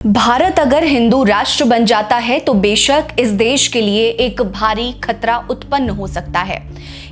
भारत अगर हिंदू राष्ट्र बन जाता है तो बेशक इस देश के लिए एक भारी खतरा उत्पन्न हो सकता है।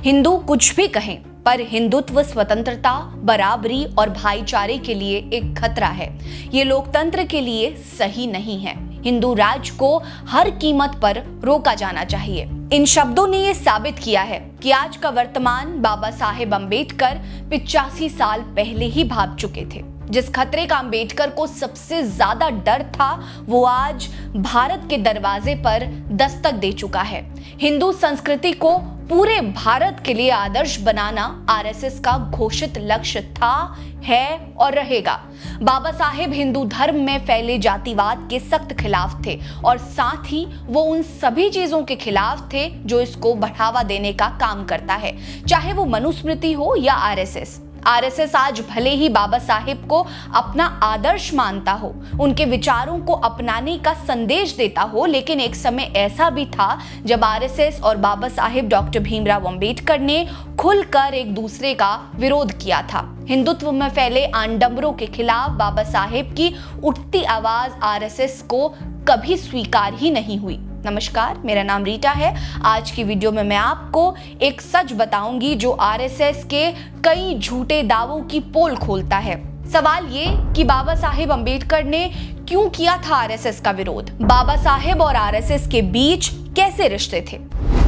हिंदू कुछ भी कहें, पर हिंदुत्व स्वतंत्रता, बराबरी और भाईचारे के लिए एक खतरा है। ये लोकतंत्र के लिए सही नहीं है। हिंदू राज को हर कीमत पर रोका जाना चाहिए। इन शब्दों ने ये साबित किया है कि आज का वर्तमान बाबा साहेब अम्बेडकर 85 साल पहले ही भाग चुके थे। जिस खतरे का अम्बेडकर को सबसे ज्यादा डर था, वो आज भारत के दरवाजे पर दस्तक दे चुका है। हिंदू संस्कृति को पूरे भारत के लिए आदर्श बनाना आरएसएस का घोषित लक्ष्य था, है और रहेगा। बाबा साहेब हिंदू धर्म में फैले जातिवाद के सख्त खिलाफ थे और साथ ही वो उन सभी चीजों के खिलाफ थे जो इसको बढ़ावा देने का काम करता है, चाहे वो मनुस्मृति हो या आरएसएस। आरएसएस आज भले ही बाबा साहेब को अपना आदर्श मानता हो, उनके विचारों को अपनाने का संदेश देता हो, लेकिन एक समय ऐसा भी था जब आरएसएस और बाबा साहेब डॉक्टर भीमराव अंबेडकर ने खुलकर एक दूसरे का विरोध किया था। हिंदुत्व में फैले आडंबरों के खिलाफ बाबा साहेब की उठती आवाज आरएसएस को कभी स्वीकार ही नहीं हुई। नमस्कार, मेरा नाम रीटा है। आज की वीडियो में मैं आपको एक सच बताऊंगी जो आरएसएस के कई झूठे दावों की पोल खोलता है। सवाल ये कि बाबा साहेब अम्बेडकर ने क्यों किया था आरएसएस का विरोध? बाबा साहेब और आरएसएस के बीच कैसे रिश्ते थे?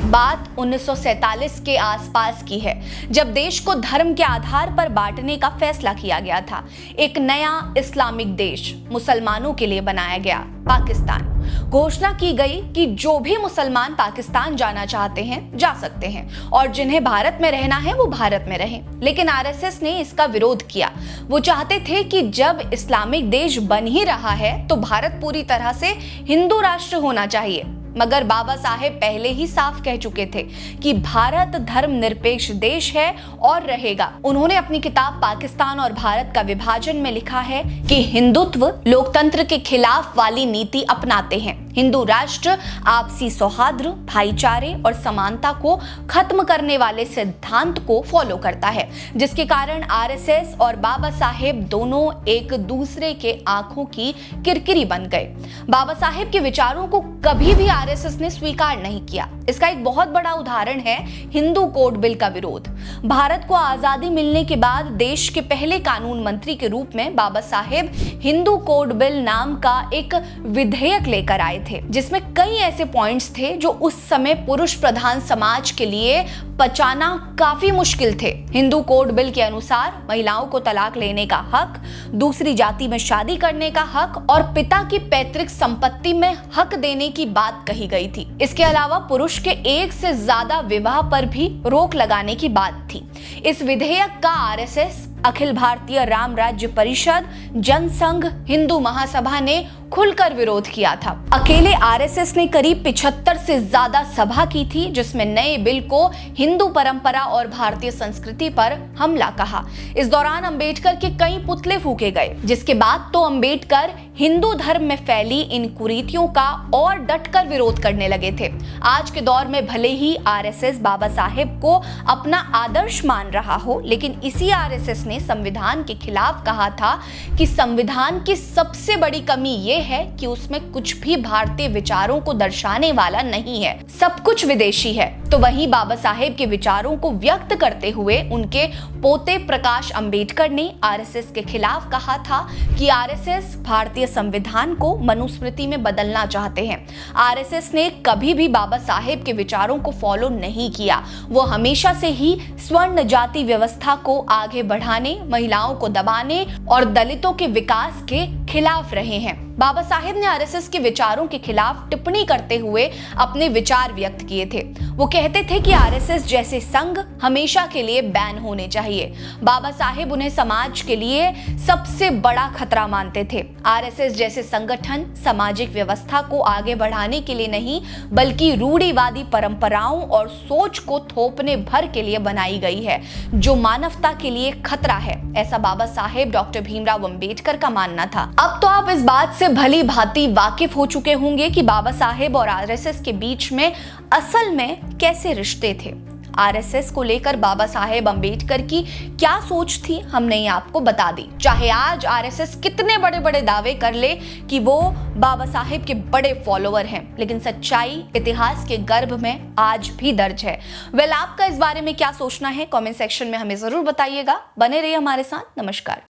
बात 1947 के आसपास की है, जब देश को धर्म के आधार पर बांटने का फैसला किया गया था। एक नया इस्लामिक देश मुसलमानों के लिए बनाया गया, पाकिस्तान। घोषणा की गई कि जो भी मुसलमान पाकिस्तान जाना चाहते हैं जा सकते हैं और जिन्हें भारत में रहना है वो भारत में रहें। लेकिन आरएसएस ने इसका विरोध किया। वो चाहते थे कि जब इस्लामिक देश बन ही रहा है तो भारत पूरी तरह से हिंदू राष्ट्र होना चाहिए। मगर बाबा साहेब पहले ही साफ कह चुके थे कि भारत धर्मनिरपेक्ष देश है और रहेगा। उन्होंने अपनी किताब पाकिस्तान और भारत का विभाजन में लिखा है कि हिंदुत्व लोकतंत्र के खिलाफ वाली नीति अपनाते हैं। हिंदू राष्ट्र आपसी सौहार्द, भाईचारे और समानता को खत्म करने वाले सिद्धांत को फॉलो करता है, जिसके कारण आरएसएस और बाबा साहेब दोनों एक दूसरे के आंखों की किरकिरी बन गए। बाबा साहेब के विचारों को कभी भी आरएसएस ने स्वीकार नहीं किया। इसका एक बहुत बड़ा उदाहरण है हिंदू कोड बिल का विरोध। भारत को आजादी मिलने के बाद देश के पहले कानून मंत्री के रूप में बाबा साहेब हिंदू कोड बिल नाम का एक विधेयक लेकर आए थे, जिसमें कई ऐसे पॉइंट्स थे जो उस समय पुरुष प्रधान समाज के लिए पचाना काफी मुश्किल थे। हिंदू कोड बिल के अनुसार महिलाओं को तलाक लेने का हक, दूसरी जाति में शादी करने का हक और पिता की पैतृक संपत्ति में हक देने की बात कही गई थी। इसके अलावा पुरुष के एक से ज्यादा विवाह पर भी रोक लगाने की बात थी। इस विधेयक का आरएसएस, अखिल भारतीय राम राज्य परिषद, जनसंघ, हिंदू महासभा ने खुलकर विरोध किया था। अकेले आरएसएस ने करीब 75 से ज्यादा सभा की थी, जिसमें नए बिल को हिंदू परंपरा और भारतीय संस्कृति पर हमला कहा। इस दौरान अंबेडकर के कई पुतले फूके गए, जिसके बाद तो अंबेडकर हिंदू धर्म में फैली इन कुरीतियों का और डटकर विरोध करने लगे थे। आज के दौर में भले ही आरएसएस बाबा साहेब को अपना आदर्श मान रहा हो, लेकिन इसी आरएसएस ने संविधान के खिलाफ कहा था कि संविधान की सबसे बड़ी कमी ये है कि उसमें कुछ भी भारतीय विचारों को दर्शाने वाला नहीं है, सब कुछ विदेशी है। तो वहीं बाबा साहेब के विचारों को व्यक्त करते हुए उनके पोते प्रकाश अंबेडकर ने आरएसएस के खिलाफ कहा था कि आरएसएस भारतीय संविधान को मनुस्मृति में बदलना चाहते हैं। आरएसएस ने कभी भी बाबा साहेब के विचारों को फॉलो नहीं किया। वो हमेशा से ही स्वर्ण जाति व्यवस्था को आगे बढ़ाने, महिलाओं को दबाने और दलितों के विकास के खिलाफ रहे हैं। बाबा साहेब ने आरएसएस के विचारों के खिलाफ टिप्पणी करते हुए अपने विचार व्यक्त किए थे। वो कहते थे कि आरएसएस जैसे संघ हमेशा के लिए बैन होने चाहिए। बाबा साहेब उन्हें समाज के लिए सबसे बड़ा खतरा मानते थे। आरएसएस जैसे संगठन सामाजिक व्यवस्था को आगे बढ़ाने के लिए नहीं, बल्कि रूढ़िवादी परंपराओं और सोच को थोपने भर के लिए बनाई गई है, जो मानवता के लिए खतरा है। ऐसा बाबा साहेब डॉक्टर भीमराव अंबेडकर का मानना था। अब तो आप इस बात से भली भांति वाकिफ हो चुके होंगे कि बाबा साहेब और आरएसएस के बीच में असल में कैसे रिश्ते थे। आरएसएस को लेकर बाबा साहेब अंबेडकर की क्या सोच थी हमने ये आपको बता दी। चाहे आज आरएसएस कितने बड़े बड़े दावे कर ले कि वो बाबा साहेब के बड़े फॉलोअर हैं, लेकिन सच्चाई इतिहास के गर्भ में आज भी दर्ज है। वेल, आपका इस बारे में क्या सोचना है कमेंट सेक्शन में हमें जरूर बताइएगा। बने रहिए हमारे साथ। नमस्कार।